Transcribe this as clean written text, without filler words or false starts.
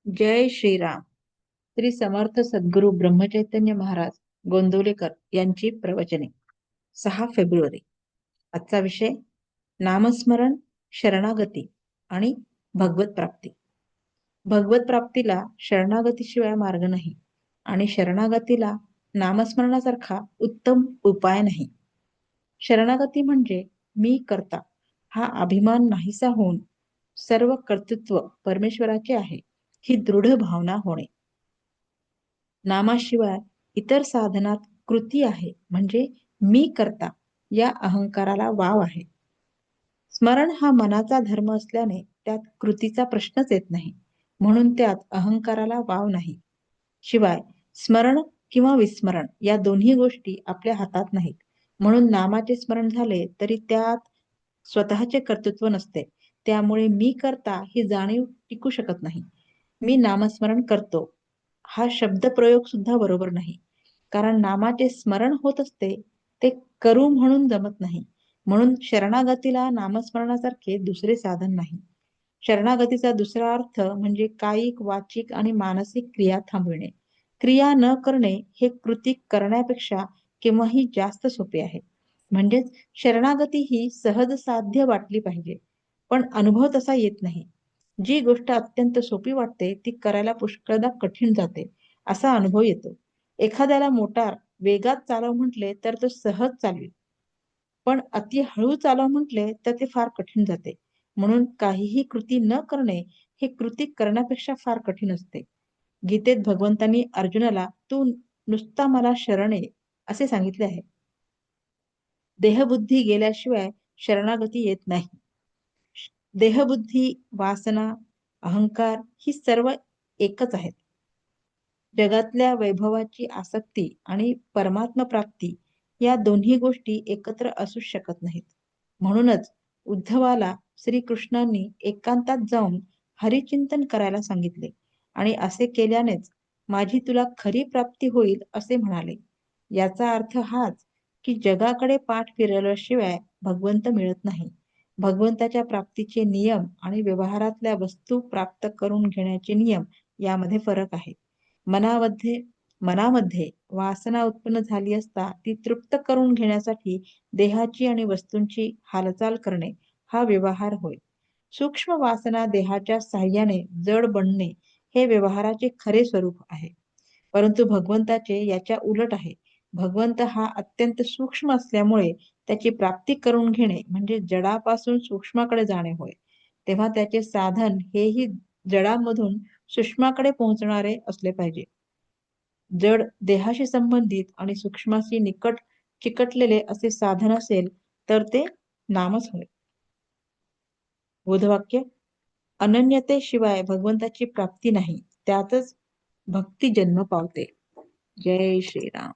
जय श्रीराम. श्री समर्थ सद्गुरु ब्रह्मचैतन्य महाराज गोंदवलेकर यांची प्रवचने. 6 फेब्रुवारी. आजचा विषय नामस्मरण, शरणागती आणि भगवत प्राप्ती. भगवत प्राप्तीला शरणागतीशिवाय मार्ग नाही आणि शरणागतीला नामस्मरणासारखा उत्तम उपाय नाही. शरणागती म्हणजे मी करता हा अभिमान नाहीसा होऊन सर्व कर्तृत्व परमेश्वराचे आहे ही दृढ भावना होणे. नामाशिवाय इतर साधनात कृती आहे म्हणजे मी करता या अहंकाराला वाव आहे. स्मरण हा मनाचा धर्म असल्याने त्यात कृतीचा प्रश्नच येत नाही, म्हणून त्यात अहंकाराला वाव नाही. शिवाय स्मरण किंवा विस्मरण या दोन्ही गोष्टी आपल्या हातात नाहीत, म्हणून नामाचे स्मरण झाले तरी त्यात स्वतःचे कर्तृत्व नसते. त्यामुळे मी करता ही जाणीव टिकू शकत नाही. मी नामस्मरण करतो हा शब्दप्रयोग सुद्धा बरोबर नाही, कारण नामाचे स्मरण होत असते ते करू म्हणून जमत नाही. म्हणून शरणागतीला नामस्मरणासारखे दुसरे साधन नाही. शरणागतीचा दुसरा अर्थ म्हणजे कायिक, वाचिक आणि मानसिक क्रिया थांबविणे. क्रिया न करणे हे कृती करण्यापेक्षा केव्हाही जास्त सोपे आहे. म्हणजेच शरणागती ही सहज साध्य वाटली पाहिजे, पण अनुभव तसा येत नाही. जी गोष्ट अत्यंत सोपी वाटते ती करायला पुष्कळदा कठीण जाते असा अनुभव येतो. एखाद्याला मोटार वेगात चालव म्हटले तर तो सहज चालवेल, पण अति हळू चालव म्हटले तर ते फार कठीण जाते. म्हणून काहीही कृती न करणे हे कृती करण्यापेक्षा फार कठीण असते. गीतेत भगवंतांनी अर्जुनाला तू नुसता मला शरण ये असे सांगितले आहे. देहबुद्धी गेल्याशिवाय शरणागती येत नाही. देहबुद्धी, वासना, अहंकार ही सर्व एकच आहेत. जगातल्या वैभवाची आसक्ती आणि परमात्म प्राप्ती या दोन्ही गोष्टी एकत्र असू शकत नाहीत. म्हणूनच उद्धवाला श्रीकृष्णांनी एकांतात जाऊन हरिचिंतन करायला सांगितले आणि असे केल्यानेच माझी तुला खरी प्राप्ती होईल असे म्हणाले. याचा अर्थ हाच की जगाकडे पाठ फिरवल्याशिवाय भगवंत मिळत नाही. भगवंताच्या प्राप्तीचे नियम आणि व्यवहारातल्या वस्तू प्राप्त करून घेण्याचे नियम यामध्ये फरक आहे. मनामध्ये मनामध्ये वासना उत्पन्न झाली असता ती तृप्त करून घेण्यासाठी देहाची आणि वस्तूंची हालचाल करणे हा व्यवहार होय. सूक्ष्म वासना देहाच्या साह्याने जड बनणे हे व्यवहाराचे खरे स्वरूप आहे. परंतु भगवंताचे याच्या उलट आहे. भगवंत हा अत्यंत सूक्ष्म असल्यामुळे त्याची प्राप्ती करून घेणे म्हणजे जडापासून सूक्ष्माकडे जाणे होय. तेव्हा त्याचे साधन हेही जडामधून सूक्ष्माकडे पोहोचणारे असले पाहिजे. जड देहाशी संबंधित आणि सूक्ष्माशी निकट चिकटलेले असे साधन असेल तर ते नामच होय. बोधवाक्य: अनन्यतेशिवाय भगवंताची प्राप्ती नाही, त्यातच भक्ती जन्म पावते. जय श्रीराम.